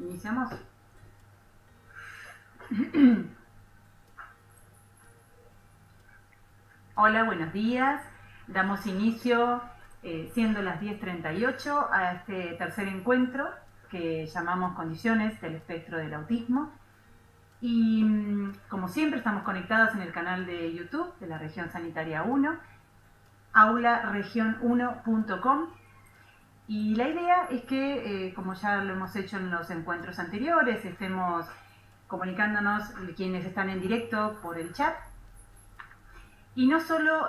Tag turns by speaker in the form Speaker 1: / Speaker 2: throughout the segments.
Speaker 1: ¿Iniciamos? Hola, buenos días. Damos inicio, siendo las 10:38, a este tercer encuentro que llamamos Condiciones del Espectro del Autismo. Y como siempre estamos conectados en el canal de YouTube de la Región Sanitaria 1, aularegion1.com. Y la idea es que, como ya lo hemos hecho en los encuentros anteriores, estemos comunicándonos quienes están en directo por el chat. Y no solo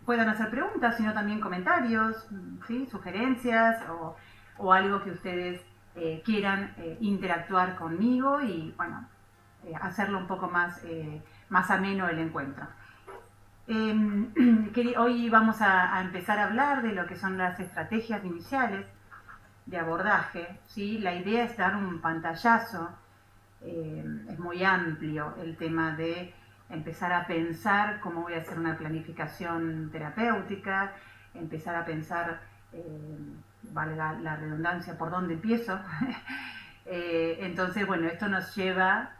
Speaker 1: puedan hacer preguntas, sino también comentarios, ¿sí? Sugerencias o algo que ustedes quieran interactuar conmigo y, bueno, hacerlo un poco más ameno el encuentro. Hoy vamos a empezar a hablar de lo que son las estrategias iniciales de abordaje, ¿sí? La idea es dar un pantallazo, es muy amplio el tema de empezar a pensar cómo voy a hacer una planificación terapéutica, empezar a pensar, valga la redundancia, por dónde empiezo. Entonces, bueno, esto nos lleva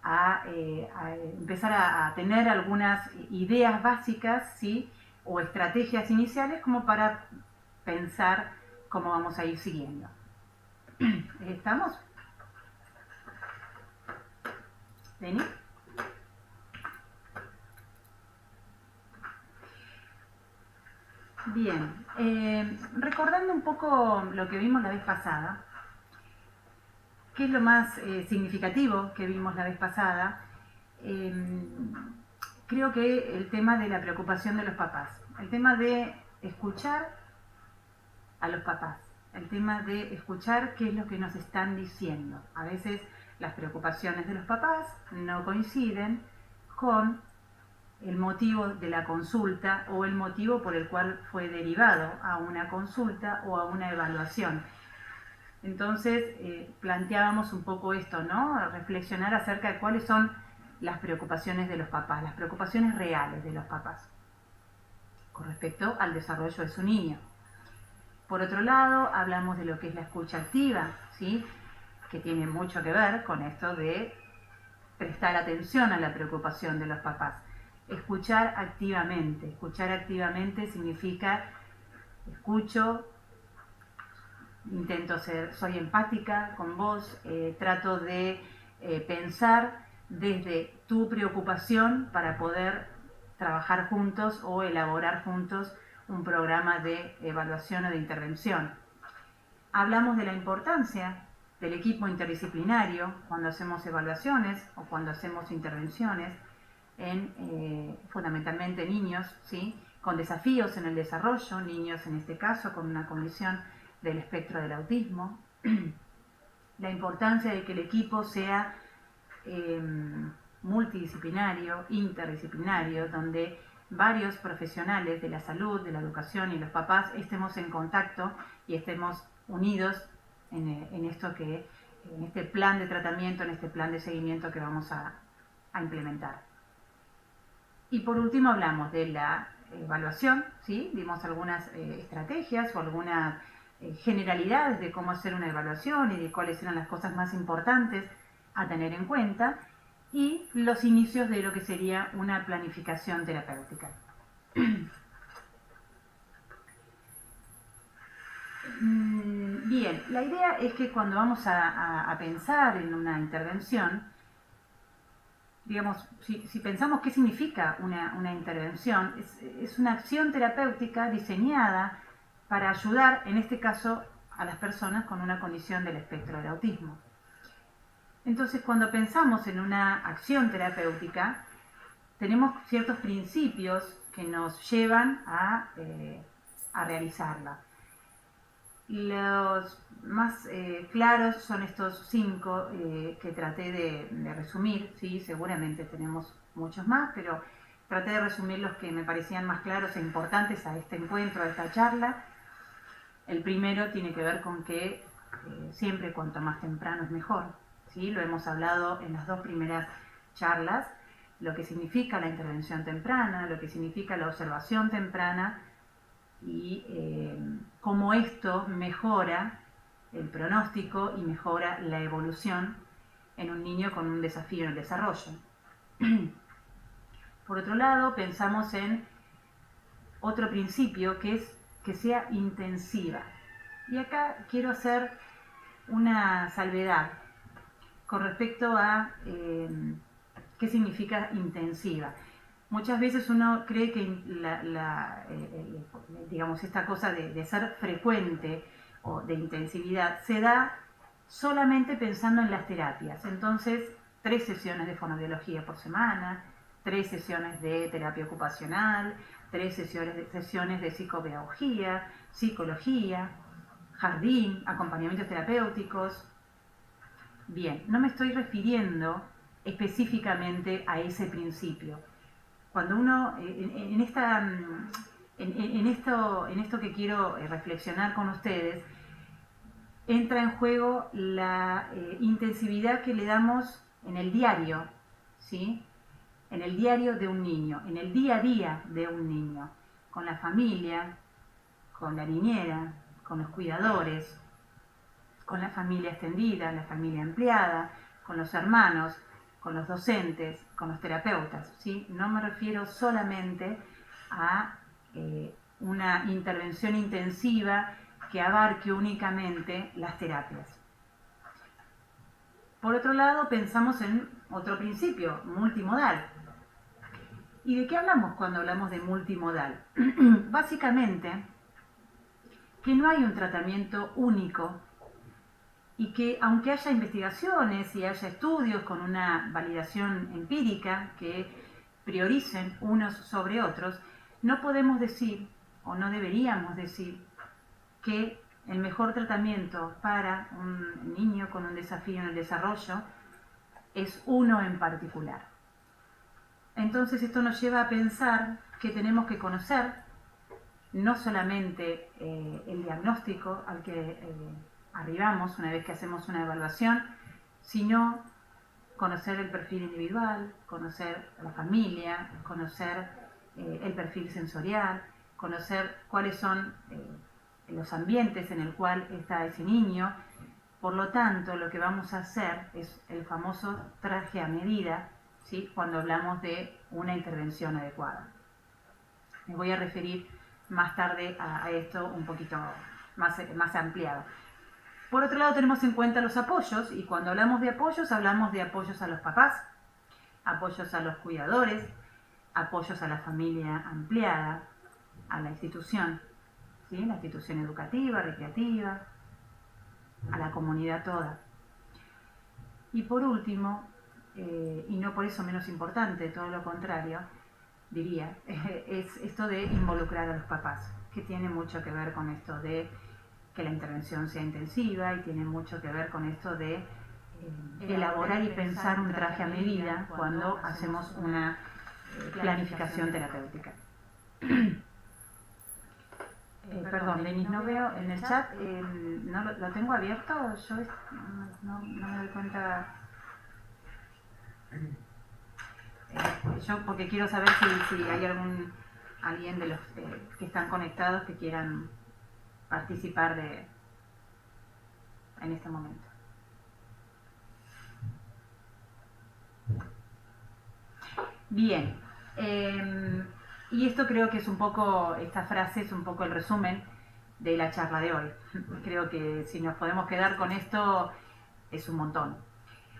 Speaker 1: a empezar a tener algunas ideas básicas, ¿sí? O estrategias iniciales como para pensar cómo vamos a ir siguiendo. ¿Estamos? ¿Vení? Bien, recordando un poco lo que vimos la vez pasada, ¿qué es lo más significativo que vimos la vez pasada? Creo que el tema de la preocupación de los papás, el tema de escuchar a los papás, el tema de escuchar qué es lo que nos están diciendo. A veces las preocupaciones de los papás no coinciden con el motivo de la consulta o el motivo por el cual fue derivado a una consulta o a una evaluación. Entonces planteábamos un poco esto, ¿no? Reflexionar acerca de cuáles son las preocupaciones de los papás, las preocupaciones reales de los papás con respecto al desarrollo de su niño. Por otro lado, hablamos de lo que es la escucha activa, ¿sí? Que tiene mucho que ver con esto de prestar atención a la preocupación de los papás. Escuchar activamente significa escucho, soy empática con vos, trato de pensar desde tu preocupación para poder trabajar juntos o elaborar juntos un programa de evaluación o de intervención. Hablamos de la importancia del equipo interdisciplinario cuando hacemos evaluaciones o cuando hacemos intervenciones en fundamentalmente niños, ¿sí? Con desafíos en el desarrollo, niños en este caso con una condición del espectro del autismo. La importancia de que el equipo sea multidisciplinario, interdisciplinario, donde varios profesionales de la salud, de la educación y los papás estemos en contacto y estemos unidos en este plan de tratamiento, en este plan de seguimiento que vamos a implementar. Y por último hablamos de la evaluación, ¿sí? Dimos algunas estrategias o algunas generalidades de cómo hacer una evaluación y de cuáles eran las cosas más importantes a tener en cuenta y los inicios de lo que sería una planificación terapéutica. Bien, la idea es que cuando vamos a pensar en una intervención, digamos, si pensamos qué significa una intervención, es una acción terapéutica diseñada para ayudar, en este caso, a las personas con una condición del espectro del autismo. Entonces, cuando pensamos en una acción terapéutica, tenemos ciertos principios que nos llevan a realizarla. Los más claros son estos 5 que traté de resumir, ¿sí? Seguramente tenemos muchos más, pero traté de resumir los que me parecían más claros e importantes a este encuentro, a esta charla. El primero tiene que ver con que siempre cuanto más temprano es mejor, ¿sí? Lo hemos hablado en las 2 primeras charlas, lo que significa la intervención temprana, lo que significa la observación temprana y cómo esto mejora el pronóstico y mejora la evolución en un niño con un desafío en el desarrollo. Por otro lado, pensamos en otro principio que es que sea intensiva. Y acá quiero hacer una salvedad con respecto a qué significa intensiva. Muchas veces uno cree que digamos, esta cosa de ser frecuente o de intensividad se da solamente pensando en las terapias. Entonces, 3 sesiones de fonoaudiología por semana, 3 sesiones de terapia ocupacional, 3 sesiones de psicopedagogía, psicología, jardín, acompañamientos terapéuticos. Bien, no me estoy refiriendo específicamente a ese principio. Cuando uno, en esto que quiero reflexionar con ustedes, entra en juego la intensividad que le damos en el diario, ¿sí? En el diario de un niño, en el día a día de un niño, con la familia, con la niñera, con los cuidadores, con la familia extendida, la familia empleada, con los hermanos, con los docentes, con los terapeutas, ¿sí? No me refiero solamente a una intervención intensiva que abarque únicamente las terapias. Por otro lado, pensamos en otro principio, multimodal. ¿Y de qué hablamos cuando hablamos de multimodal? Básicamente, que no hay un tratamiento único y que aunque haya investigaciones y haya estudios con una validación empírica que prioricen unos sobre otros, no podemos decir, o no deberíamos decir, que el mejor tratamiento para un niño con un desafío en el desarrollo es uno en particular. Entonces esto nos lleva a pensar que tenemos que conocer no solamente el diagnóstico al que arribamos una vez que hacemos una evaluación, sino conocer el perfil individual, conocer la familia, conocer el perfil sensorial, conocer cuáles son los ambientes en el cual está ese niño. Por lo tanto, lo que vamos a hacer es el famoso traje a medida, ¿sí? Cuando hablamos de una intervención adecuada. Me voy a referir más tarde a esto un poquito más ampliado. Por otro lado, tenemos en cuenta los apoyos, y cuando hablamos de apoyos a los papás, apoyos a los cuidadores, apoyos a la familia ampliada, a la institución, ¿sí? La institución educativa, recreativa, a la comunidad toda. Y por último, y no por eso menos importante, todo lo contrario, diría, es esto de involucrar a los papás, que tiene mucho que ver con esto de que la intervención sea intensiva y tiene mucho que ver con esto de elaborar y pensar un traje a medida cuando hacemos una planificación terapéutica. Perdón, Denis, no veo en el chat, ¿no lo tengo abierto? Yo no me doy cuenta. Yo porque quiero saber si hay alguien de los que están conectados que quieran participar en este momento. Bien, y esto creo que es un poco, esta frase es un poco el resumen de la charla de hoy. Creo que si nos podemos quedar con esto es un montón.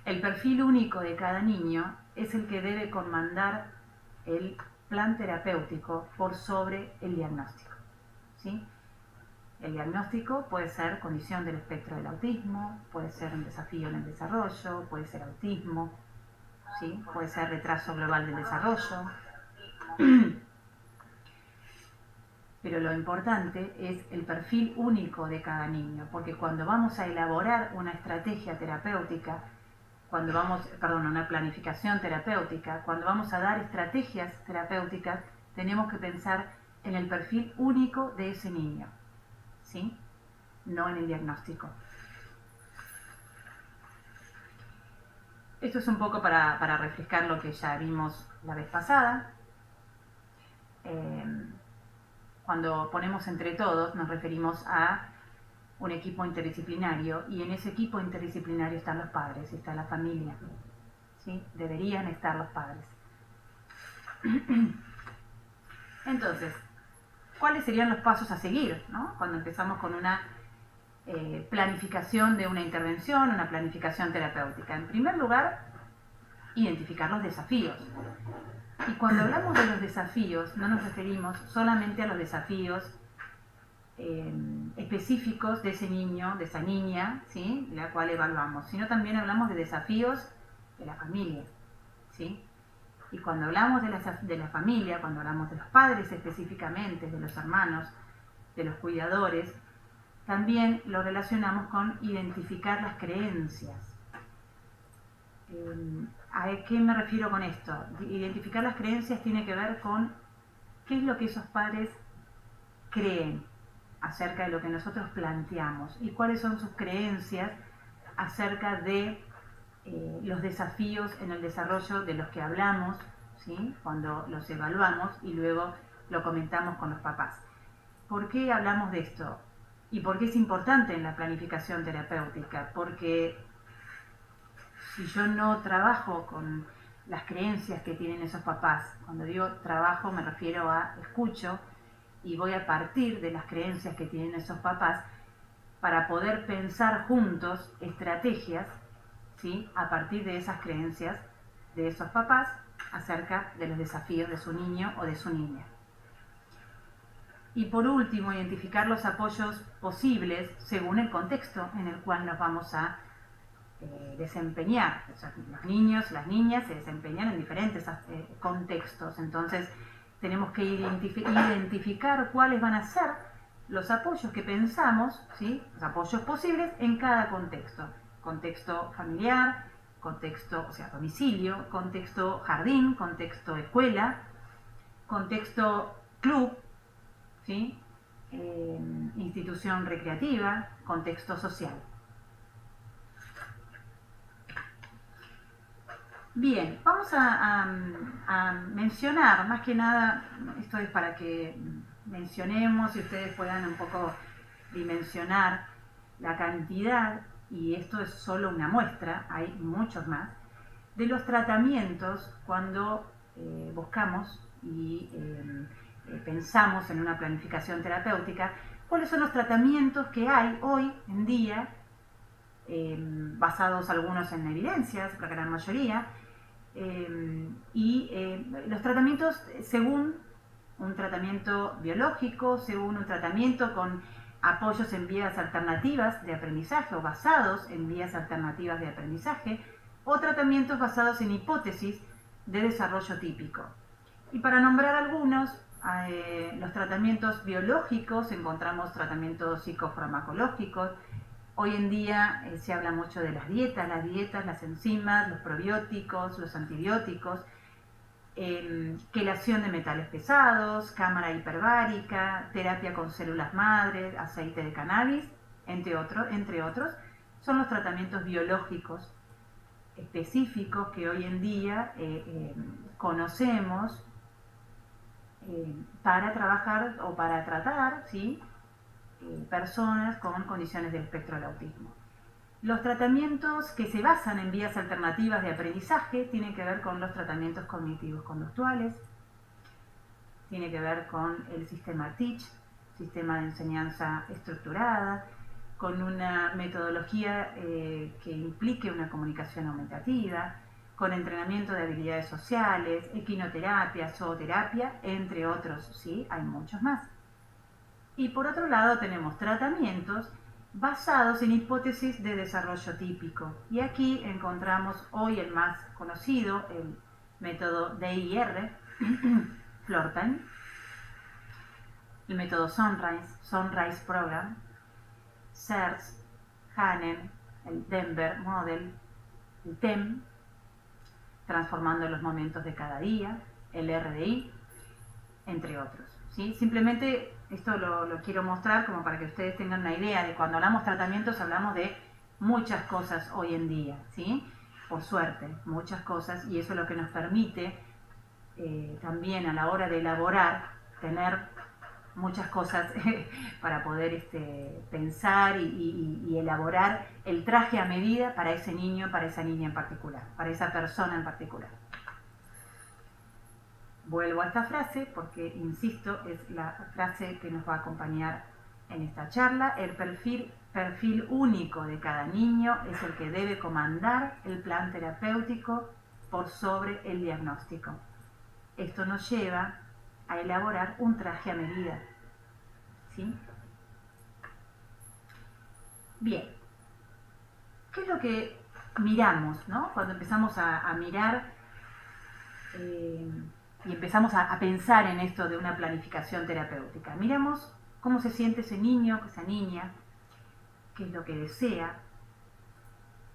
Speaker 1: El perfil único de cada niño es el que debe comandar el plan terapéutico por sobre el diagnóstico, ¿sí? El diagnóstico puede ser condición del espectro del autismo, puede ser un desafío en el desarrollo, puede ser autismo, ¿sí? Puede ser retraso global del desarrollo. Pero lo importante es el perfil único de cada niño, porque cuando vamos a elaborar una estrategia terapéutica, una planificación terapéutica, cuando vamos a dar estrategias terapéuticas, tenemos que pensar en el perfil único de ese niño, ¿sí? No en el diagnóstico. Esto es un poco para refrescar lo que ya vimos la vez pasada. Cuando ponemos entre todos nos referimos a un equipo interdisciplinario, y en ese equipo interdisciplinario están los padres, está la familia, ¿sí? Deberían estar los padres. Entonces, ¿cuáles serían los pasos a seguir, ¿no? Cuando empezamos con una planificación de una intervención, una planificación terapéutica? En primer lugar, identificar los desafíos. Y cuando hablamos de los desafíos, no nos referimos solamente a los desafíos específicos de ese niño, de esa niña, ¿sí? La cual evaluamos, sino también hablamos de desafíos de la familia, ¿sí? Y cuando hablamos de la familia, cuando hablamos de los padres específicamente, de los hermanos, de los cuidadores, también lo relacionamos con identificar las creencias. ¿A qué me refiero con esto? Identificar las creencias tiene que ver con qué es lo que esos padres creen acerca de lo que nosotros planteamos y cuáles son sus creencias acerca de los desafíos en el desarrollo de los que hablamos, ¿sí? Cuando los evaluamos y luego lo comentamos con los papás. ¿Por qué hablamos de esto? ¿Y por qué es importante en la planificación terapéutica? Porque si yo no trabajo con las creencias que tienen esos papás, cuando digo trabajo me refiero a escucho y voy a partir de las creencias que tienen esos papás para poder pensar juntos estrategias, ¿sí? A partir de esas creencias de esos papás acerca de los desafíos de su niño o de su niña. Y por último, identificar los apoyos posibles según el contexto en el cual nos vamos a desempeñar. O sea, los niños, las niñas se desempeñan en diferentes contextos, entonces tenemos que identificar cuáles van a ser los apoyos que pensamos, ¿sí? Los apoyos posibles en cada contexto. Contexto familiar, contexto, o sea, domicilio, contexto jardín, contexto escuela, contexto club, ¿sí? Institución recreativa, contexto social. Bien, vamos a mencionar, más que nada, esto es para que mencionemos y ustedes puedan un poco dimensionar la cantidad, y esto es solo una muestra, hay muchos más, de los tratamientos cuando buscamos y pensamos en una planificación terapéutica, cuáles son los tratamientos que hay hoy en día, basados algunos en evidencias, la gran mayoría, los tratamientos según un tratamiento biológico, según un tratamiento con apoyos en vías alternativas de aprendizaje o basados en vías alternativas de aprendizaje, o tratamientos basados en hipótesis de desarrollo típico. Y para nombrar algunos, los tratamientos biológicos, encontramos tratamientos psicofarmacológicos. Hoy en día se habla mucho de las dietas, las enzimas, los probióticos, los antibióticos, quelación de metales pesados, cámara hiperbárica, terapia con células madres, aceite de cannabis, entre otros, son los tratamientos biológicos específicos que hoy en día conocemos para trabajar o para tratar, ¿sí? Personas con condiciones del espectro del autismo. Los tratamientos que se basan en vías alternativas de aprendizaje tienen que ver con los tratamientos cognitivos conductuales, tiene que ver con el sistema TEACH, sistema de enseñanza estructurada, con una metodología que implique una comunicación aumentativa, con entrenamiento de habilidades sociales, equinoterapia, zooterapia, entre otros, ¿sí? Hay muchos más. Y por otro lado tenemos tratamientos basados en hipótesis de desarrollo típico. Y aquí encontramos hoy el más conocido, el método DIR, Flortine, el método Sunrise Program, SERS, Hanen, el Denver Model, el TEM, transformando los momentos de cada día, el RDI, entre otros, ¿sí? Simplemente esto lo quiero mostrar como para que ustedes tengan una idea de cuando hablamos tratamientos hablamos de muchas cosas hoy en día, ¿sí? Por suerte, muchas cosas, y eso es lo que nos permite también a la hora de elaborar tener muchas cosas para poder pensar y elaborar el traje a medida para ese niño, para esa niña en particular, para esa persona en particular. Vuelvo a esta frase porque, insisto, es la frase que nos va a acompañar en esta charla. El perfil único de cada niño es el que debe comandar el plan terapéutico por sobre el diagnóstico. Esto nos lleva a elaborar un traje a medida. ¿Sí? Bien. ¿Qué es lo que miramos, ¿no? Cuando empezamos a mirar y empezamos a pensar en esto de una planificación terapéutica? Miramos cómo se siente ese niño, esa niña, qué es lo que desea,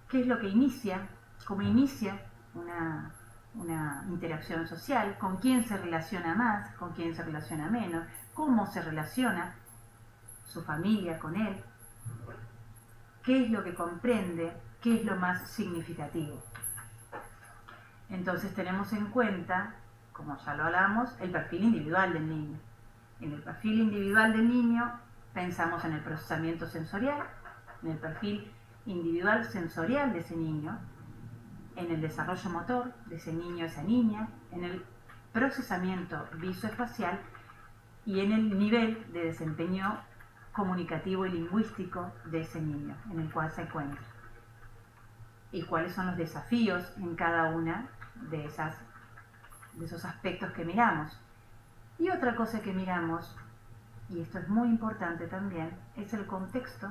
Speaker 1: qué es lo que inicia, cómo inicia una interacción social, con quién se relaciona más, con quién se relaciona menos, cómo se relaciona su familia con él, qué es lo que comprende, qué es lo más significativo. Entonces tenemos en cuenta, como ya lo hablamos, el perfil individual del niño. En el perfil individual del niño pensamos en el procesamiento sensorial, en el perfil individual sensorial de ese niño, en el desarrollo motor de ese niño o esa niña, en el procesamiento visoespacial y en el nivel de desempeño comunicativo y lingüístico de ese niño en el cual se encuentra. Y cuáles son los desafíos en cada una de esos aspectos que miramos. Y otra cosa que miramos, y esto es muy importante también, es el contexto,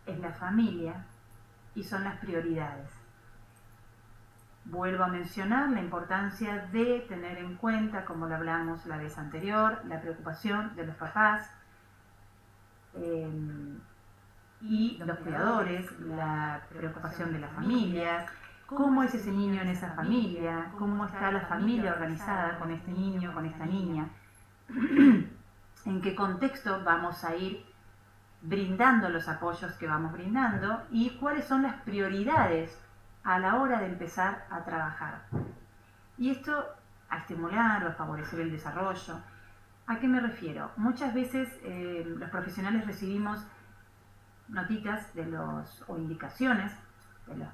Speaker 1: es la familia y son las prioridades. Vuelvo a mencionar la importancia de tener en cuenta, como lo hablamos la vez anterior, la preocupación de los papás y los cuidadores, la preocupación de las familias, cómo es ese niño en esa familia, cómo está la familia organizada con este niño, con esta niña, en qué contexto vamos a ir brindando los apoyos que vamos brindando y cuáles son las prioridades a la hora de empezar a trabajar. Y esto a estimular o a favorecer el desarrollo. ¿A qué me refiero? Muchas veces los profesionales recibimos notitas o indicaciones de los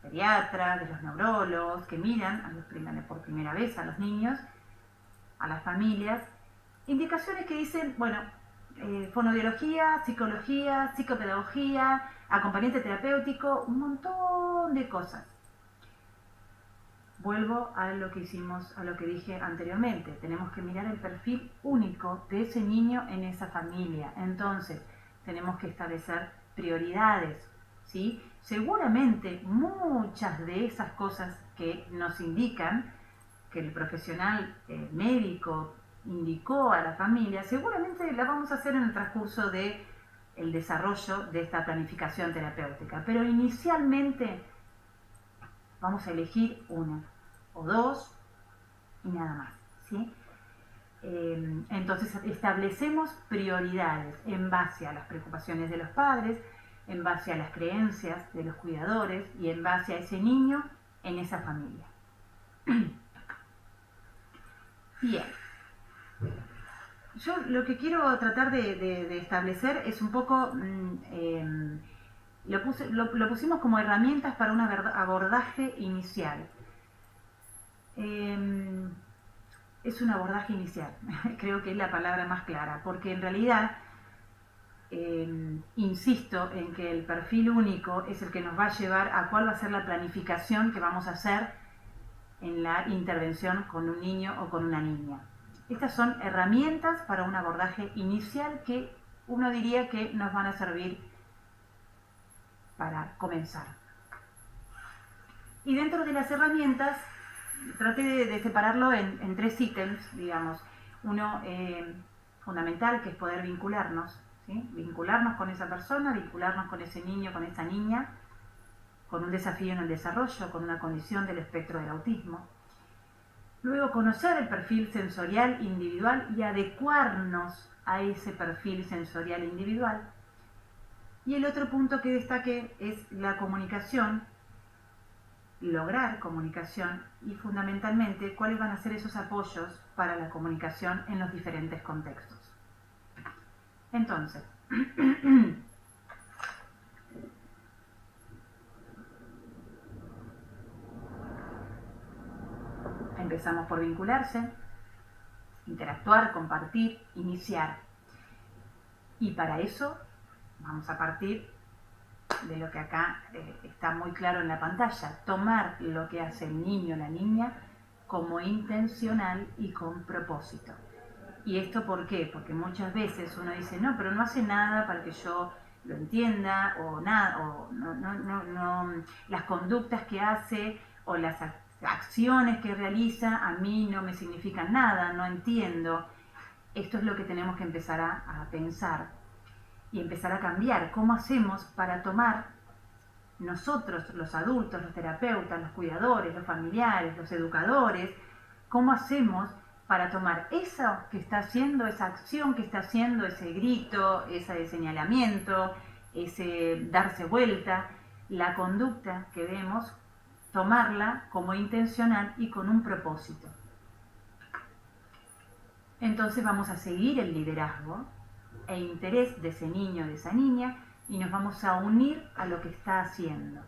Speaker 1: pediatras, de los neurólogos, que miran por primera vez a los niños, a las familias, indicaciones que dicen, bueno, fonoaudiología, psicología, psicopedagogía, acompañante terapéutico, un montón de cosas. Vuelvo a lo que dije anteriormente. Tenemos que mirar el perfil único de ese niño en esa familia. Entonces, tenemos que establecer prioridades, ¿sí? Seguramente muchas de esas cosas que nos indican, que el profesional médico indicó a la familia, seguramente la vamos a hacer en el transcurso del desarrollo de esta planificación terapéutica. Pero inicialmente vamos a elegir una o dos y nada más, ¿sí? Entonces establecemos prioridades en base a las preocupaciones de los padres, en base a las creencias de los cuidadores y en base a ese niño en esa familia. Bien. Yo lo que quiero tratar de establecer es un poco, lo pusimos como herramientas para un abordaje inicial. Es un abordaje inicial, creo que es la palabra más clara, porque en realidad insisto en que el perfil único es el que nos va a llevar a cuál va a ser la planificación que vamos a hacer en la intervención con un niño o con una niña. Estas son herramientas para un abordaje inicial que uno diría que nos van a servir para comenzar. Y dentro de las herramientas traté de separarlo en tres ítems, digamos. Uno fundamental, que es poder vincularnos, ¿sí? Vincularnos con esa persona, vincularnos con ese niño, con esa niña, con un desafío en el desarrollo, con una condición del espectro del autismo. Luego, conocer el perfil sensorial individual y adecuarnos a ese perfil sensorial individual. Y el otro punto que destaqué es la comunicación, lograr comunicación y fundamentalmente cuáles van a ser esos apoyos para la comunicación en los diferentes contextos. Entonces, empezamos por vincularse, interactuar, compartir, iniciar. Y para eso vamos a partir de lo que acá está muy claro en la pantalla, tomar lo que hace el niño o la niña como intencional y con propósito. ¿Y esto por qué? Porque muchas veces uno dice, no, pero no hace nada para que yo lo entienda, o nada, o no, las conductas que hace o las acciones que realiza a mí no me significan nada, no entiendo. Esto es lo que tenemos que empezar a pensar y empezar a cambiar. ¿Cómo hacemos para tomar nosotros, los adultos, los terapeutas, los cuidadores, los familiares, los educadores, cómo hacemos para tomar eso que está haciendo, esa acción que está haciendo, ese grito, ese señalamiento, ese darse vuelta, la conducta que vemos, tomarla como intencional y con un propósito? Entonces vamos a seguir el liderazgo e interés de ese niño o de esa niña y nos vamos a unir a lo que está haciendo.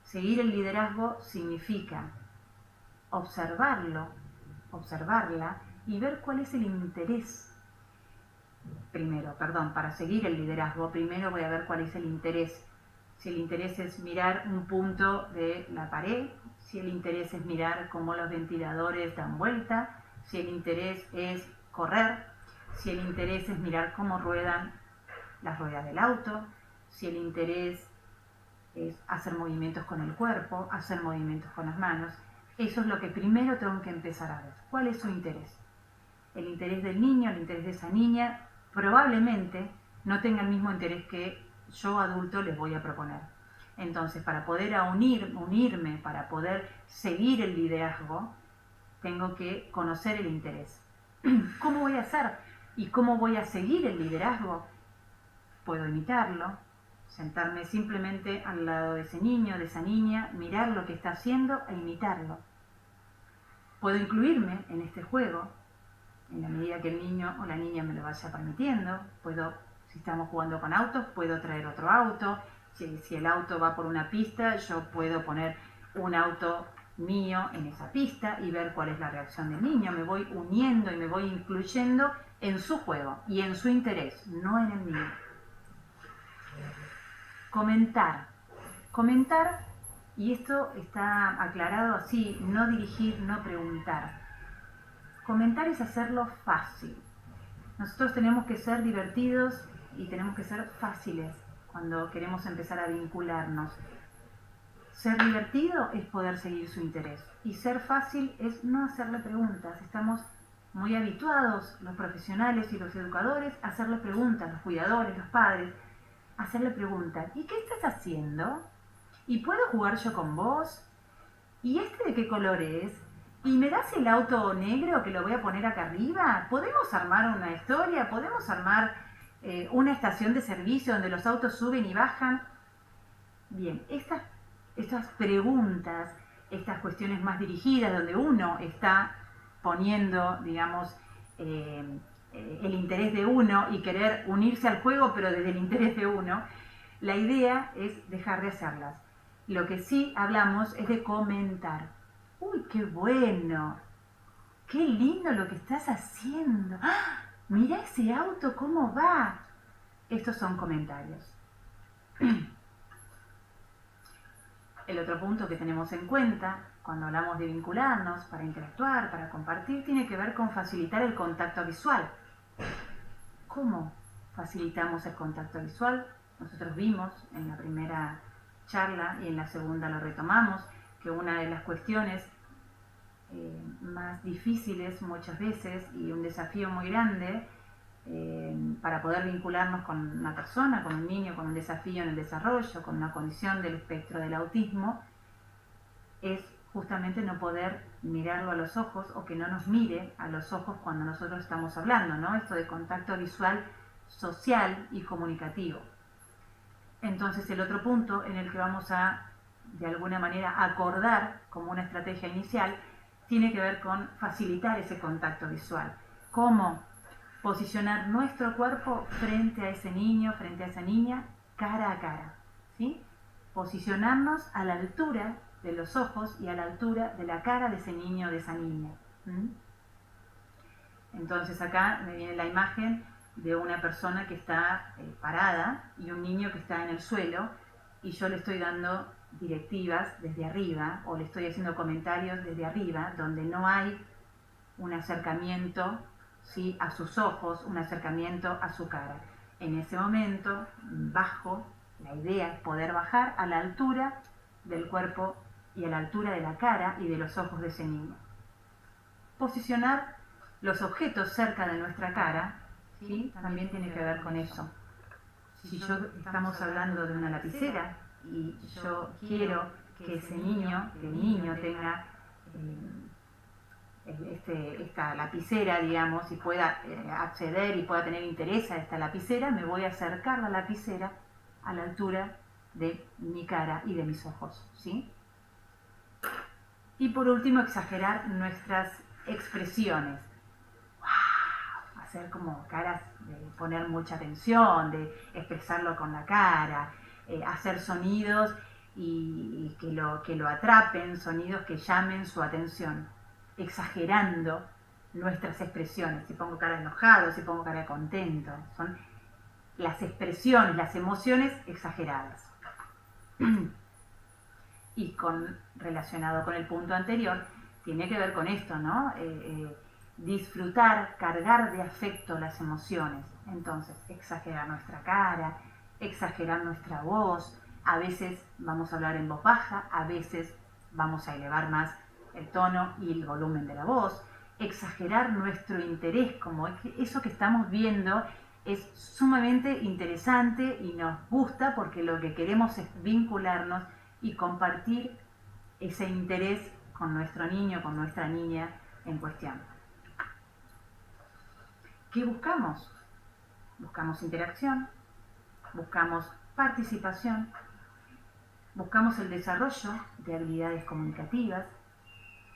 Speaker 1: Seguir el liderazgo significa observarlo, observarla y ver cuál es el interés. Para seguir el liderazgo, primero voy a ver cuál es el interés. Si el interés es mirar un punto de la pared, si el interés es mirar cómo los ventiladores dan vuelta, si el interés es correr, si el interés es mirar cómo ruedan las ruedas del auto, si el interés es hacer movimientos con el cuerpo, hacer movimientos con las manos. Eso es lo que primero tengo que empezar a ver. ¿Cuál es su interés? El interés del niño, el interés de esa niña, probablemente no tenga el mismo interés que yo adulto les voy a proponer. Entonces, para poder unirme, para poder seguir el liderazgo, tengo que conocer el interés. ¿Cómo voy a hacer? ¿Y cómo voy a seguir el liderazgo? Puedo imitarlo, sentarme simplemente al lado de ese niño, de esa niña, mirar lo que está haciendo e imitarlo. Puedo incluirme en este juego, en la medida que el niño o la niña me lo vaya permitiendo. Si estamos jugando con autos, puedo traer otro auto. Si el auto va por una pista, yo puedo poner un auto mío en esa pista y ver cuál es la reacción del niño. Me voy uniendo y me voy incluyendo en su juego y en su interés, no en el mío. Comentar, y esto está aclarado así, no dirigir, no preguntar. Comentar es hacerlo fácil. Nosotros tenemos que ser divertidos y tenemos que ser fáciles cuando queremos empezar a vincularnos. Ser divertido es poder seguir su interés y ser fácil es no hacerle preguntas. Estamos muy habituados, los profesionales y los educadores, a hacerle preguntas, los cuidadores, los padres, a hacerle preguntas. ¿Y qué estás haciendo? ¿Y puedo jugar yo con vos? ¿Y este de qué color es? ¿Y me das el auto negro que lo voy a poner acá arriba? ¿Podemos armar una historia? ¿Podemos armar una estación de servicio donde los autos suben y bajan? Bien, estas preguntas, estas cuestiones más dirigidas, donde uno está poniendo, digamos, el interés de uno y querer unirse al juego, pero desde el interés de uno, la idea es dejar de hacerlas. Lo que sí hablamos es de comentar. ¡Uy, qué bueno! ¡Qué lindo lo que estás haciendo! ¡Ah! ¡Mira ese auto cómo va! Estos son comentarios. El otro punto que tenemos en cuenta cuando hablamos de vincularnos, para interactuar, para compartir, tiene que ver con facilitar el contacto visual. ¿Cómo facilitamos el contacto visual? Nosotros vimos en la primera charla y en la segunda lo retomamos, que una de las cuestiones más difíciles muchas veces y un desafío muy grande para poder vincularnos con una persona, con un niño, con un desafío en el desarrollo, con una condición del espectro del autismo, es justamente no poder mirarlo a los ojos o que no nos mire a los ojos cuando nosotros estamos hablando, ¿no? Esto de contacto visual social y comunicativo. Entonces el otro punto en el que vamos a de alguna manera acordar como una estrategia inicial, tiene que ver con facilitar ese contacto visual. ¿Cómo? Posicionar nuestro cuerpo frente a ese niño, frente a esa niña, cara a cara, ¿sí? Posicionarnos a la altura de los ojos y a la altura de la cara de ese niño o de esa niña. Entonces acá me viene la imagen de una persona que está parada y un niño que está en el suelo, y yo le estoy dando directivas desde arriba o le estoy haciendo comentarios desde arriba, donde no hay un acercamiento, ¿sí?, a sus ojos, un acercamiento a su cara. En ese momento bajo, la idea es poder bajar a la altura del cuerpo y a la altura de la cara y de los ojos de ese niño. Posicionar los objetos cerca de nuestra cara, ¿sí?, también tiene que ver con eso. Si estamos hablando de una lapicera y yo quiero que ese niño, que el niño tenga esta lapicera, digamos, y pueda acceder y pueda tener interés a esta lapicera, me voy a acercar la lapicera a la altura de mi cara y de mis ojos, ¿sí? Y por último, exagerar nuestras expresiones. ¡Wow! Hacer como caras de poner mucha atención, de expresarlo con la cara, hacer sonidos y que lo atrapen, sonidos que llamen su atención, exagerando nuestras expresiones. Si pongo cara de enojado, si pongo cara de contento, son las expresiones, las emociones exageradas. Y relacionado con el punto anterior, tiene que ver con esto, ¿no? Disfrutar, cargar de afecto las emociones. Entonces, exagerar nuestra cara, exagerar nuestra voz. A veces vamos a hablar en voz baja, a veces vamos a elevar más el tono y el volumen de la voz. Exagerar nuestro interés, como eso que estamos viendo es sumamente interesante y nos gusta porque lo que queremos es vincularnos y compartir ese interés con nuestro niño, con nuestra niña en cuestión. ¿Qué buscamos? Buscamos interacción, buscamos participación, buscamos el desarrollo de habilidades comunicativas,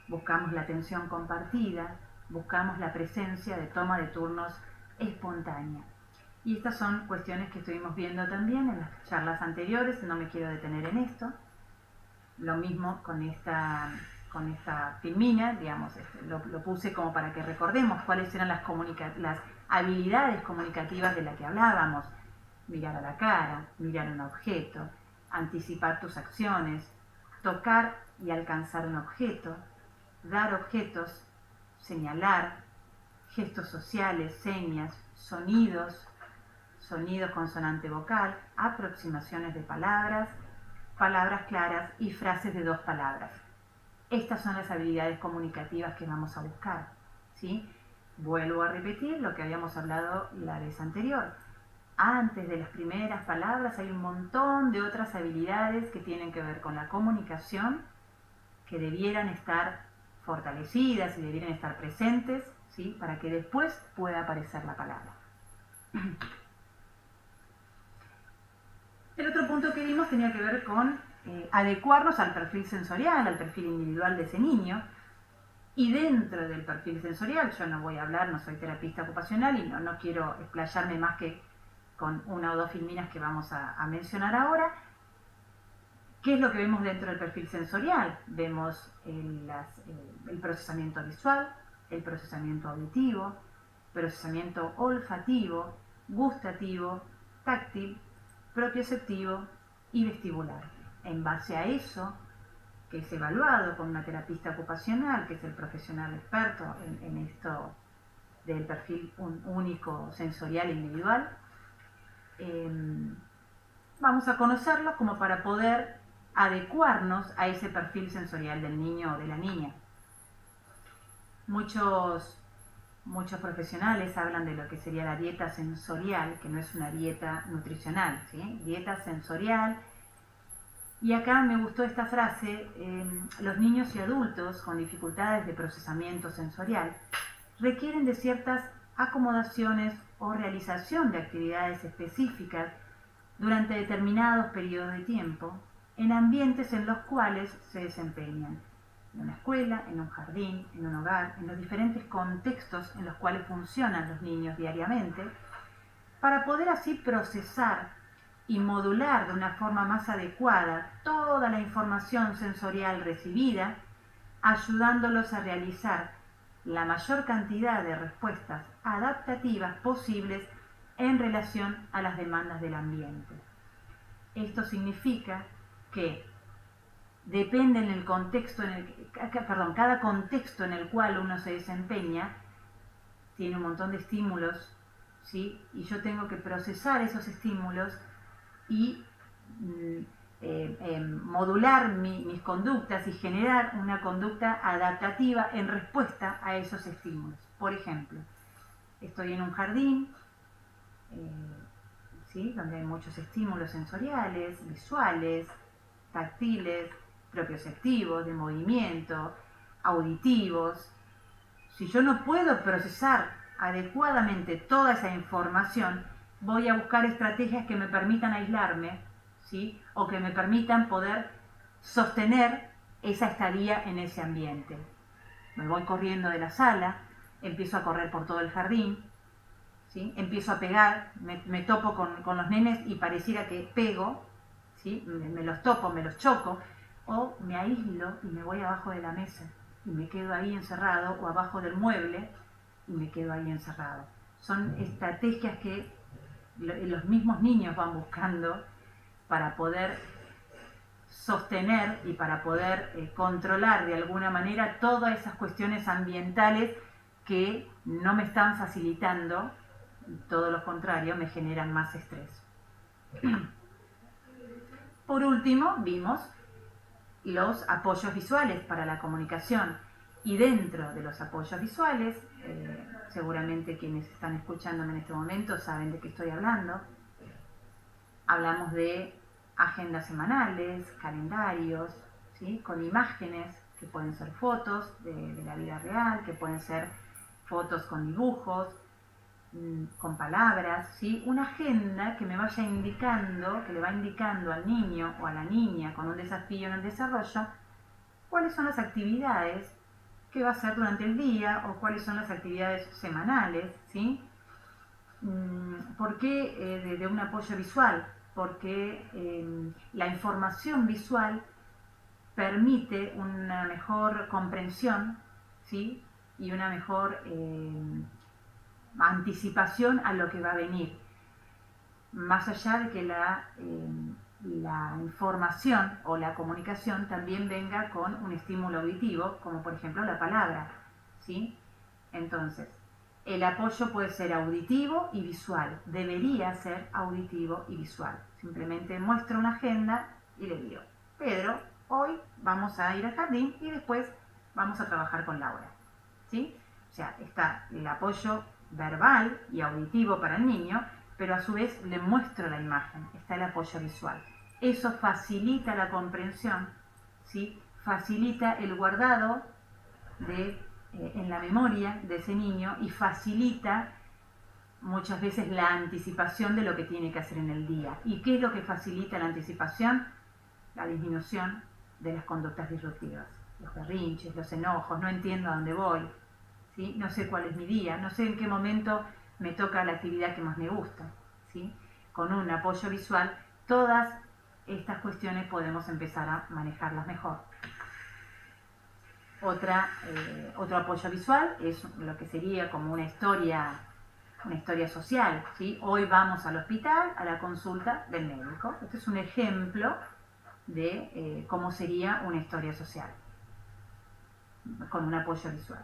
Speaker 1: buscamos la atención compartida, buscamos la presencia de toma de turnos espontánea. Y estas son cuestiones que estuvimos viendo también en las charlas anteriores, no me quiero detener en esto. Lo mismo con esta filmina, digamos, lo puse como para que recordemos cuáles eran las habilidades comunicativas de las que hablábamos. Mirar a la cara, mirar un objeto, anticipar tus acciones, tocar y alcanzar un objeto, dar objetos, señalar, gestos sociales, señas, sonidos consonante vocal, aproximaciones de palabras, palabras claras y frases de 2 palabras. Estas son las habilidades comunicativas que vamos a buscar, ¿sí? Vuelvo a repetir lo que habíamos hablado la vez anterior. Antes de las primeras palabras hay un montón de otras habilidades que tienen que ver con la comunicación, que debieran estar fortalecidas y debieran estar presentes, ¿sí?, para que después pueda aparecer la palabra. El otro punto que vimos tenía que ver con adecuarnos al perfil sensorial, al perfil individual de ese niño. Y dentro del perfil sensorial, yo no voy a hablar, no soy terapista ocupacional y no quiero explayarme más que con 1 o 2 filminas que vamos a mencionar ahora. ¿Qué es lo que vemos dentro del perfil sensorial? Vemos el procesamiento visual, el procesamiento auditivo, procesamiento olfativo, gustativo, táctil, propioceptivo y vestibular. En base a eso, que es evaluado con una terapista ocupacional, que es el profesional experto en esto del perfil único sensorial individual, vamos a conocerlo como para poder adecuarnos a ese perfil sensorial del niño o de la niña. Muchos profesionales hablan de lo que sería la dieta sensorial, que no es una dieta nutricional, ¿sí? Dieta sensorial. Y acá me gustó esta frase: los niños y adultos con dificultades de procesamiento sensorial requieren de ciertas acomodaciones o realización de actividades específicas durante determinados periodos de tiempo en ambientes en los cuales se desempeñan. En una escuela, en un jardín, en un hogar, en los diferentes contextos en los cuales funcionan los niños diariamente, para poder así procesar y modular de una forma más adecuada toda la información sensorial recibida, ayudándolos a realizar la mayor cantidad de respuestas adaptativas posibles en relación a las demandas del ambiente. Esto significa que depende en el contexto cada contexto en el cual uno se desempeña tiene un montón de estímulos, ¿sí? Y yo tengo que procesar esos estímulos y modular mis conductas y generar una conducta adaptativa en respuesta a esos estímulos. Por ejemplo, estoy en un jardín, ¿sí? Donde hay muchos estímulos sensoriales, visuales, táctiles, propioceptivos, de movimiento, auditivos. Si yo no puedo procesar adecuadamente toda esa información, voy a buscar estrategias que me permitan aislarme, ¿sí? O que me permitan poder sostener esa estadía en ese ambiente. Me voy corriendo de la sala, empiezo a correr por todo el jardín, ¿sí? Empiezo a pegar, me topo con los nenes y pareciera que pego, ¿sí? Me los topo, me los choco, o me aíslo y me voy abajo de la mesa y me quedo ahí encerrado, o abajo del mueble y me quedo ahí encerrado. Son estrategias que los mismos niños van buscando para poder sostener y para poder controlar de alguna manera todas esas cuestiones ambientales que no me están facilitando, todo lo contrario, me generan más estrés. Por último, vimos los apoyos visuales para la comunicación, y dentro de los apoyos visuales, seguramente quienes están escuchándome en este momento saben de qué estoy hablando. Hablamos de agendas semanales, calendarios, ¿sí? Con imágenes que pueden ser fotos de la vida real, que pueden ser fotos con dibujos, con palabras, ¿sí? Una agenda que me vaya indicando, que le va indicando al niño o a la niña con un desafío en el desarrollo, cuáles son las actividades que va a hacer durante el día o cuáles son las actividades semanales, ¿sí? ¿Por qué de un apoyo visual? Porque la información visual permite una mejor comprensión, ¿sí? Y una mejor anticipación a lo que va a venir, más allá de que la información o la comunicación también venga con un estímulo auditivo, como por ejemplo la palabra, ¿sí? Entonces, el apoyo puede ser auditivo y visual, debería ser auditivo y visual. Simplemente muestro una agenda y le digo, Pedro, hoy vamos a ir al jardín y después vamos a trabajar con Laura, ¿sí? O sea, está el apoyo verbal y auditivo para el niño, pero a su vez le muestro la imagen, está el apoyo visual. Eso facilita la comprensión, ¿sí? Facilita el guardado en la memoria de ese niño y facilita muchas veces la anticipación de lo que tiene que hacer en el día. ¿Y qué es lo que facilita la anticipación? La disminución de las conductas disruptivas, los berrinches, los enojos, no entiendo a dónde voy, ¿sí? No sé cuál es mi día, no sé en qué momento me toca la actividad que más me gusta, ¿sí? Con un apoyo visual, todas estas cuestiones podemos empezar a manejarlas mejor. Otro apoyo visual es lo que sería como una historia social, ¿sí? Hoy vamos al hospital a la consulta del médico. Este es un ejemplo de cómo sería una historia social con un apoyo visual.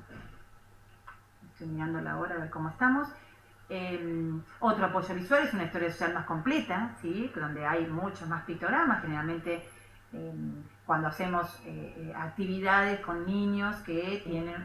Speaker 1: Estoy mirando la hora a ver cómo estamos. Otro apoyo visual es una historia social más completa, ¿sí? Donde hay muchos más pictogramas, generalmente cuando hacemos actividades con niños que tienen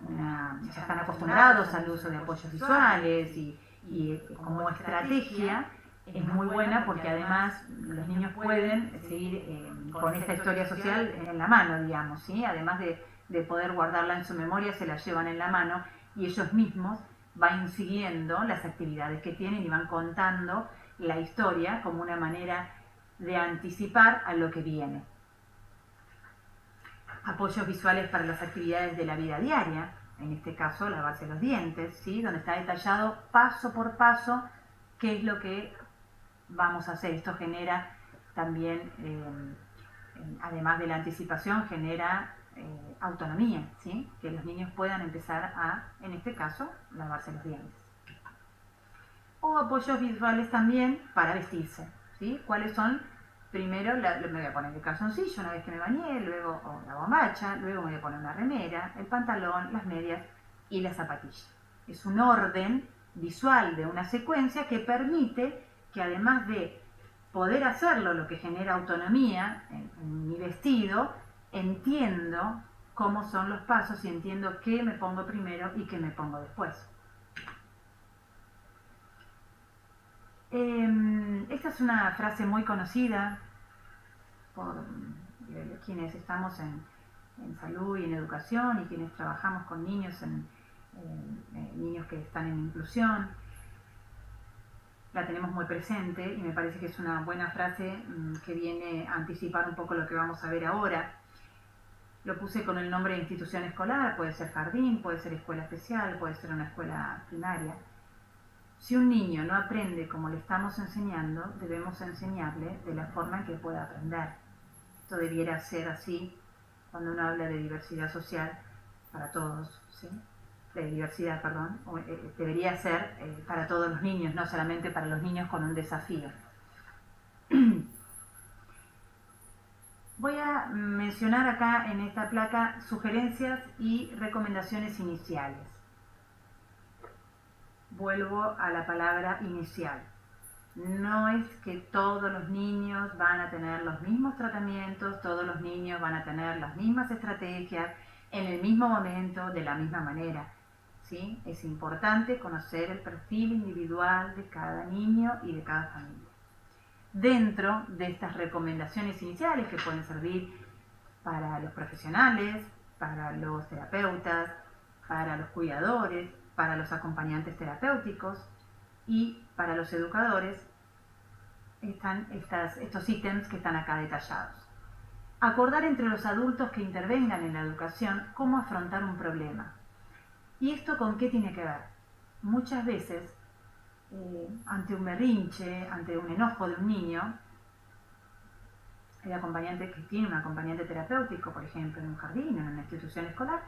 Speaker 1: ya están acostumbrados al uso de apoyos visuales y como estrategia es muy buena porque además los niños pueden seguir con esta historia social en la mano, digamos, ¿sí? Además de poder guardarla en su memoria, se la llevan en la mano y ellos mismos van siguiendo las actividades que tienen y van contando la historia como una manera de anticipar a lo que viene. Apoyos visuales para las actividades de la vida diaria, en este caso lavarse los dientes, ¿sí? Donde está detallado paso por paso qué es lo que vamos a hacer. Esto genera también, además de la anticipación, genera autonomía, ¿sí? Que los niños puedan empezar a, en este caso, lavarse los dientes. O apoyos visuales también para vestirse, ¿sí? ¿Cuáles son? Primero me voy a poner el calzoncillo una vez que me bañé, luego la bombacha, luego me voy a poner una remera, el pantalón, las medias y la zapatilla. Es un orden visual de una secuencia que permite que, además de poder hacerlo, lo que genera autonomía en mi vestido, entiendo cómo son los pasos y entiendo qué me pongo primero y qué me pongo después. Esta es una frase muy conocida por quienes estamos en salud y en educación y quienes trabajamos con niños, niños que están en inclusión. La tenemos muy presente y me parece que es una buena frase que viene a anticipar un poco lo que vamos a ver ahora. Lo puse con el nombre de institución escolar, puede ser jardín, puede ser escuela especial, puede ser una escuela primaria. Si un niño no aprende como le estamos enseñando, debemos enseñarle de la forma en que pueda aprender. Esto debiera ser así cuando uno habla de diversidad social para todos, ¿sí? De diversidad, perdón, debería ser para todos los niños, no solamente para los niños con un desafío. Voy a mencionar acá en esta placa sugerencias y recomendaciones iniciales. Vuelvo a la palabra inicial. No es que todos los niños van a tener los mismos tratamientos, todos los niños van a tener las mismas estrategias en el mismo momento, de la misma manera, ¿sí? Es importante conocer el perfil individual de cada niño y de cada familia. Dentro de estas recomendaciones iniciales que pueden servir para los profesionales, para los terapeutas, para los cuidadores, para los acompañantes terapéuticos y para los educadores, están estos ítems que están acá detallados. Acordar entre los adultos que intervengan en la educación cómo afrontar un problema. ¿Y esto con qué tiene que ver? Muchas veces, ante un berrinche, ante un enojo de un niño, el acompañante que tiene un acompañante terapéutico, por ejemplo, en un jardín, en una institución escolar,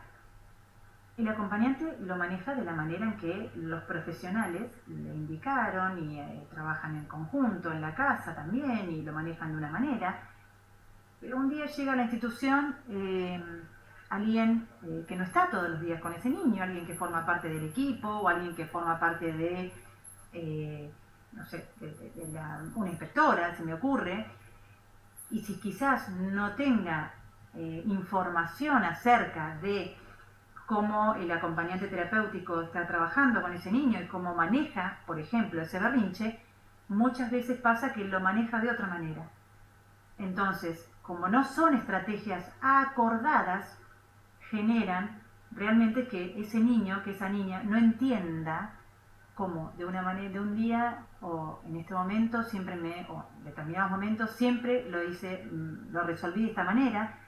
Speaker 1: el acompañante lo maneja de la manera en que los profesionales le indicaron y trabajan en conjunto en la casa también y lo manejan de una manera. Pero un día llega a la institución alguien que no está todos los días con ese niño, alguien que forma parte del equipo o alguien que forma parte de, no sé, una inspectora, se me ocurre, y si quizás no tenga información acerca de cómo el acompañante terapéutico está trabajando con ese niño y cómo maneja, por ejemplo, ese berrinche, muchas veces pasa que lo maneja de otra manera. Entonces, como no son estrategias acordadas, generan realmente que ese niño, que esa niña no entienda cómo de una manera, de un día o en este momento o en determinados momentos siempre lo resolví de esta manera,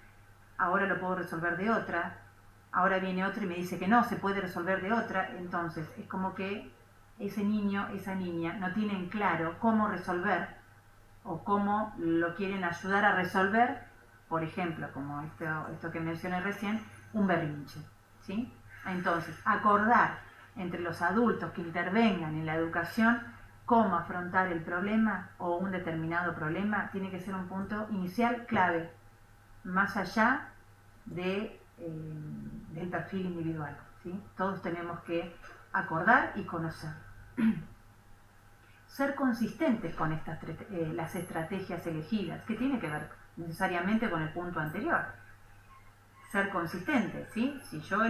Speaker 1: ahora lo puedo resolver de otra. Ahora viene otro y me dice que no, se puede resolver de otra. Entonces es como que ese niño, esa niña no tienen claro cómo resolver o cómo lo quieren ayudar a resolver, por ejemplo, como esto que mencioné recién, un berrinche, ¿sí? Entonces, acordar entre los adultos que intervengan en la educación cómo afrontar el problema o un determinado problema tiene que ser un punto inicial clave, más allá del perfil individual, ¿sí? Todos tenemos que acordar y conocer. Ser consistentes con las estrategias elegidas, que tiene que ver necesariamente con el punto anterior. Ser consistente, ¿sí? Si yo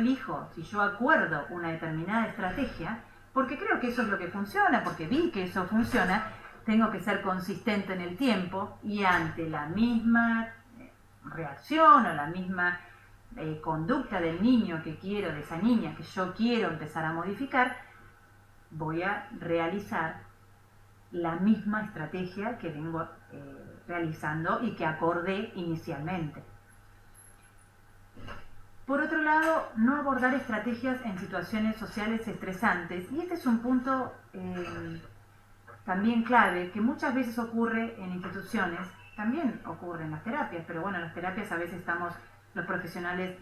Speaker 1: acuerdo una determinada estrategia, porque creo que eso es lo que funciona, porque vi que eso funciona, tengo que ser consistente en el tiempo y ante la misma reacción o la misma conducta del niño que quiero, de esa niña que yo quiero empezar a modificar, voy a realizar la misma estrategia que vengo realizando y que acordé inicialmente. Por otro lado, no abordar estrategias en situaciones sociales estresantes. Y este es un punto también clave, que muchas veces ocurre en instituciones, también ocurre en las terapias, pero bueno, en las terapias a veces estamos los profesionales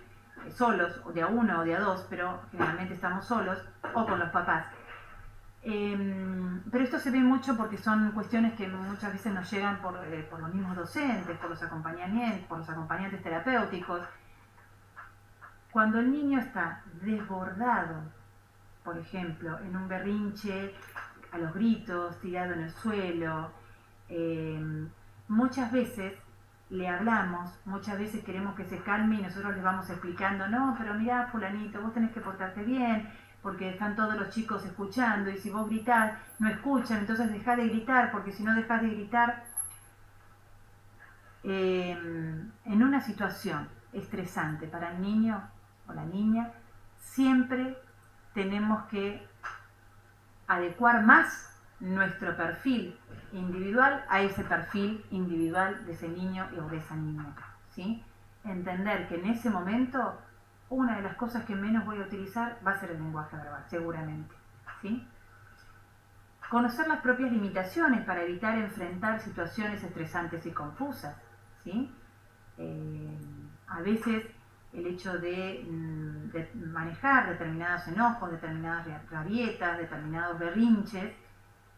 Speaker 1: solos, o de a uno o de a dos, pero generalmente estamos solos, o con los papás. Pero esto se ve mucho porque son cuestiones que muchas veces nos llegan por los mismos docentes, por los acompañantes terapéuticos. Cuando el niño está desbordado, por ejemplo, en un berrinche, a los gritos, tirado en el suelo, muchas veces le hablamos, muchas veces queremos que se calme y nosotros les vamos explicando, no, pero mirá, fulanito, vos tenés que portarte bien, porque están todos los chicos escuchando y si vos gritás, no escuchan, entonces dejá de gritar, porque si no dejás de gritar, en una situación estresante para el niño o la niña, siempre tenemos que adecuar más nuestro perfil individual a ese perfil individual de ese niño o de esa niña, ¿sí? Entender que en ese momento una de las cosas que menos voy a utilizar va a ser el lenguaje verbal, seguramente, ¿sí? Conocer las propias limitaciones para evitar enfrentar situaciones estresantes y confusas, ¿sí? A veces el hecho de manejar determinados enojos, determinadas rabietas, determinados berrinches,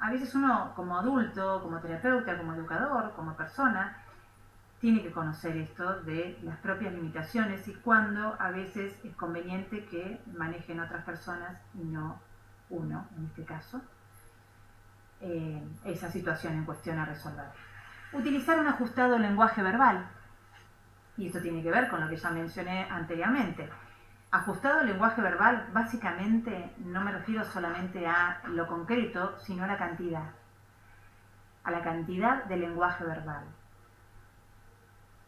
Speaker 1: a veces uno como adulto, como terapeuta, como educador, como persona, tiene que conocer esto de las propias limitaciones y cuándo a veces es conveniente que manejen otras personas y no uno, en este caso, esa situación en cuestión a resolver. Utilizar un ajustado lenguaje verbal. Y esto tiene que ver con lo que ya mencioné anteriormente. Ajustado lenguaje verbal, básicamente no me refiero solamente a lo concreto, sino a la cantidad. A la cantidad de lenguaje verbal.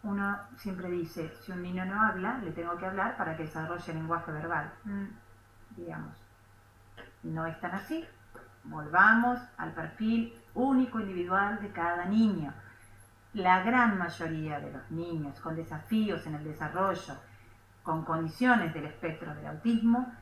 Speaker 1: Uno siempre dice, si un niño no habla, le tengo que hablar para que desarrolle el lenguaje verbal. Digamos, no es tan así. Volvamos al perfil único individual de cada niño. La gran mayoría de los niños con desafíos en el desarrollo, con condiciones del espectro del autismo,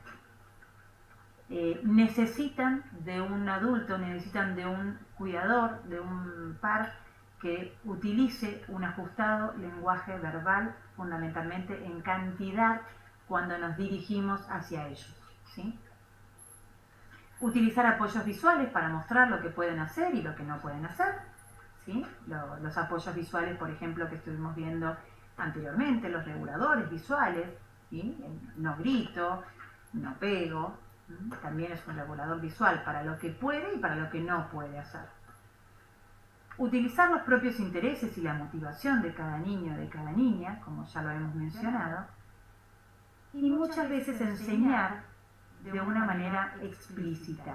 Speaker 1: necesitan de un adulto, necesitan de un cuidador, de un par que utilice un ajustado lenguaje verbal, fundamentalmente en cantidad, cuando nos dirigimos hacia ellos, ¿sí? Utilizar apoyos visuales para mostrar lo que pueden hacer y lo que no pueden hacer, ¿sí? Los apoyos visuales, por ejemplo, que estuvimos viendo anteriormente, los reguladores visuales, ¿sí? No grito, no pego, ¿sí? También es un regulador visual para lo que puede y para lo que no puede hacer. Utilizar los propios intereses y la motivación de cada niño o de cada niña, como ya lo hemos mencionado, y muchas veces enseñar de una manera explícita.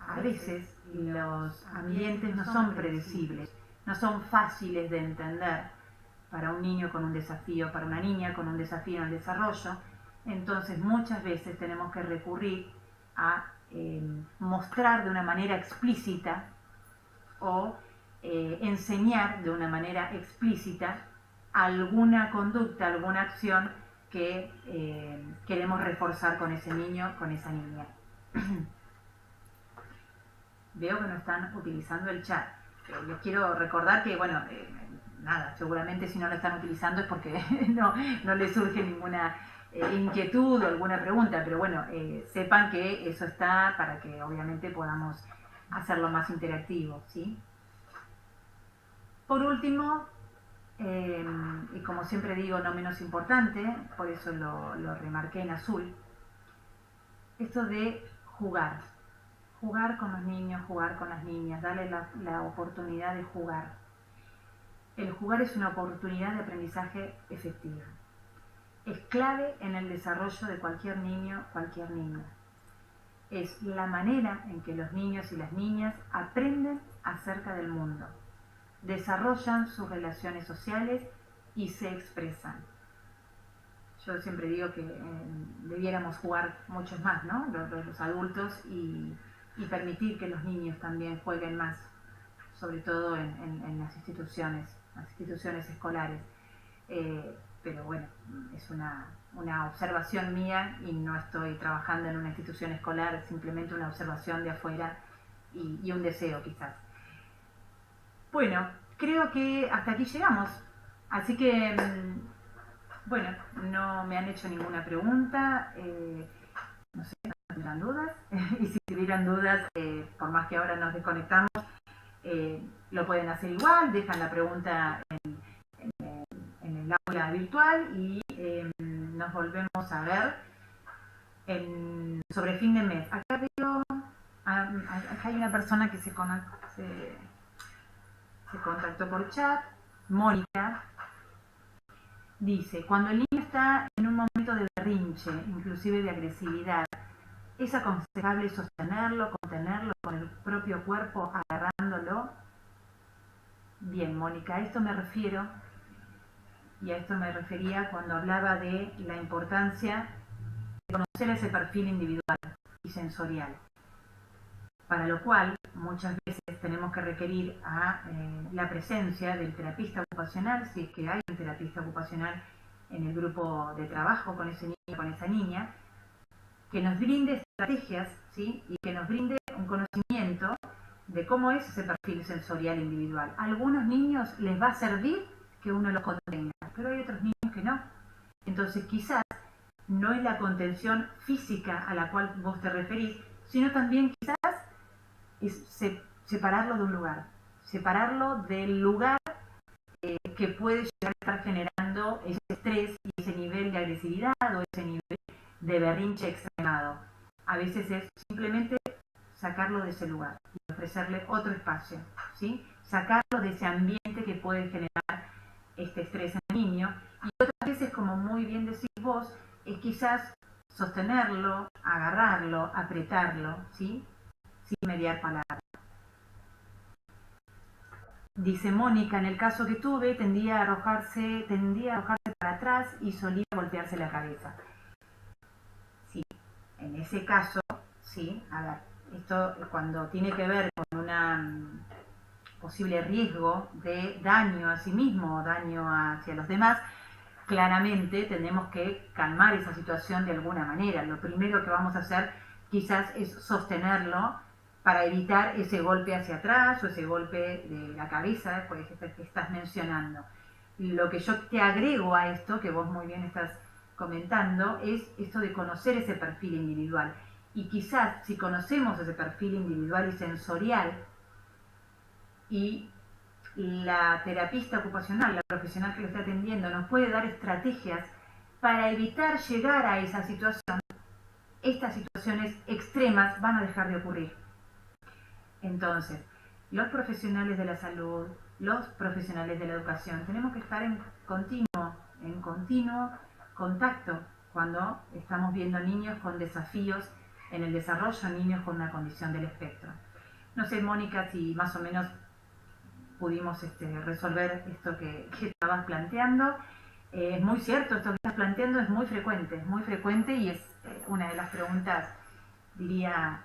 Speaker 1: A veces los ambientes no son predecibles, no son fáciles de entender para un niño con un desafío, para una niña con un desafío en el desarrollo. Entonces muchas veces tenemos que recurrir a mostrar de una manera explícita o enseñar de una manera explícita alguna conducta, alguna acción que queremos reforzar con ese niño, con esa niña. Veo que no están utilizando el chat. Les quiero recordar que, bueno, nada, seguramente si no lo están utilizando es porque no les surge ninguna inquietud o alguna pregunta, pero bueno, sepan que eso está para que obviamente podamos hacerlo más interactivo, ¿sí? Por último, y como siempre digo, no menos importante, por eso lo remarqué en azul, esto de jugar. Jugar con los niños, jugar con las niñas, darle la oportunidad de jugar. El jugar es una oportunidad de aprendizaje efectiva. Es clave en el desarrollo de cualquier niño, cualquier niña. Es la manera en que los niños y las niñas aprenden acerca del mundo, desarrollan sus relaciones sociales y se expresan. Yo siempre digo que debiéramos jugar muchos más, ¿no? Los adultos y permitir que los niños también jueguen más. sobre todo en las instituciones escolares. Pero bueno, es una observación mía y no estoy trabajando en una institución escolar, es simplemente una observación de afuera y un deseo quizás. Bueno, creo que hasta aquí llegamos. Así que, bueno, no me han hecho ninguna pregunta. No sé, no tendrán dudas. Y si tuvieran dudas, por más que ahora nos desconectamos, lo pueden hacer igual. Dejan la pregunta en el aula virtual y nos volvemos a ver sobre fin de mes. Acá veo, acá hay una persona que se contactó por chat, Mónica, dice, cuando el niño está en un momento de berrinche, inclusive de agresividad, ¿es aconsejable sostenerlo, contenerlo con el propio cuerpo, agarrándolo? Bien, Mónica, a esto me refiero, y a esto me refería cuando hablaba de la importancia de conocer ese perfil individual y sensorial, para lo cual muchas veces tenemos que requerir a la presencia del terapista ocupacional, si es que hay un terapista ocupacional en el grupo de trabajo con ese niño, con esa niña, que nos brinde estrategias, ¿sí? Y que nos brinde un conocimiento de cómo es ese perfil sensorial individual. A algunos niños les va a servir que uno los contenga, pero hay otros niños que no. Entonces quizás no es la contención física a la cual vos te referís, sino también quizás es separarlo de un lugar, separarlo del lugar que puede llegar a estar generando ese estrés y ese nivel de agresividad o ese nivel de berrinche extremado. A veces es simplemente sacarlo de ese lugar y ofrecerle otro espacio, ¿sí? Sacarlo de ese ambiente que puede generar este estrés en el niño. Y otras veces, como muy bien decís vos, es quizás sostenerlo, agarrarlo, apretarlo, ¿sí? Sin mediar palabras. Dice Mónica, en el caso que tuve, tendía a arrojarse para atrás y solía golpearse la cabeza. Sí, en ese caso, sí, a ver, esto cuando tiene que ver con un posible riesgo de daño a sí mismo o daño hacia los demás, claramente tenemos que calmar esa situación de alguna manera. Lo primero que vamos a hacer quizás es sostenerlo para evitar ese golpe hacia atrás o ese golpe de la cabeza pues, que estás mencionando. Lo que yo te agrego a esto, que vos muy bien estás comentando, es esto de conocer ese perfil individual. Y quizás si conocemos ese perfil individual y sensorial y la terapista ocupacional, la profesional que lo está atendiendo, nos puede dar estrategias para evitar llegar a esa situación, estas situaciones extremas van a dejar de ocurrir. Entonces, los profesionales de la salud, los profesionales de la educación, tenemos que estar en continuo contacto cuando estamos viendo niños con desafíos en el desarrollo, niños con una condición del espectro. No sé, Mónica, si más o menos pudimos resolver esto que estabas planteando. Es muy cierto, esto que estás planteando es muy frecuente y es una de las preguntas, diría,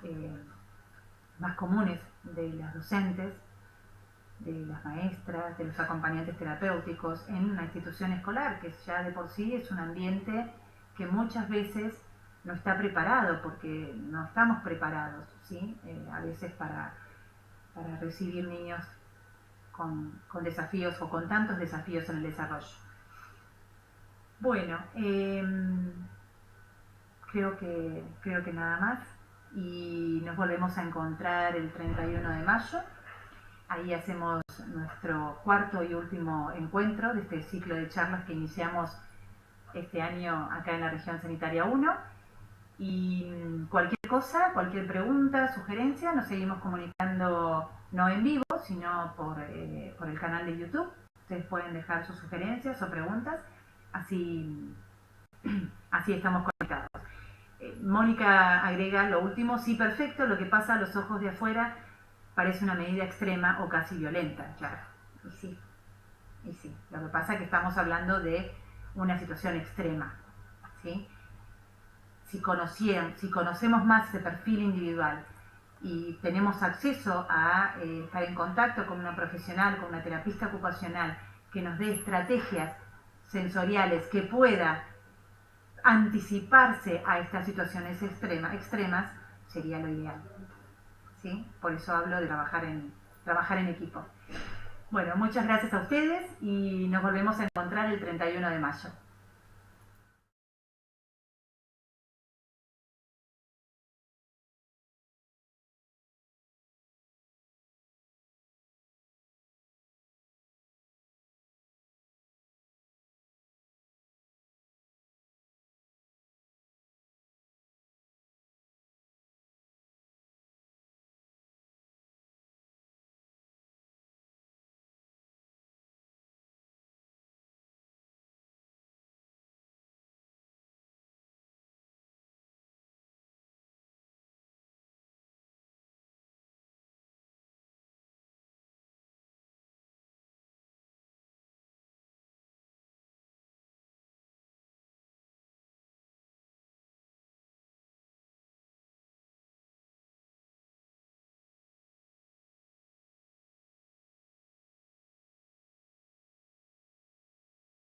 Speaker 1: más comunes de las docentes, de las maestras, de los acompañantes terapéuticos en una institución escolar, que ya de por sí es un ambiente que muchas veces no está preparado, porque no estamos preparados, ¿sí? A veces para recibir niños con desafíos o con tantos desafíos en el desarrollo. Bueno, creo que nada más y nos volvemos a encontrar el 31 de mayo. Ahí hacemos nuestro cuarto y último encuentro de este ciclo de charlas que iniciamos este año acá en la región sanitaria 1. Y cualquier cosa, cualquier pregunta, sugerencia, nos seguimos comunicando no en vivo, sino por el canal de YouTube. Ustedes pueden dejar sus sugerencias o preguntas, así estamos conectados. Mónica agrega lo último, sí, perfecto, lo que pasa a los ojos de afuera parece una medida extrema o casi violenta, claro. Y sí, lo que pasa es que estamos hablando de una situación extrema, ¿sí? Si conocemos más ese perfil individual y tenemos acceso a estar en contacto con una profesional, con una terapista ocupacional, que nos dé estrategias sensoriales que pueda anticiparse a estas situaciones extremas, sería lo ideal. ¿Sí? Por eso hablo de trabajar en equipo. Bueno, muchas gracias a ustedes y nos volvemos a encontrar el 31 de mayo.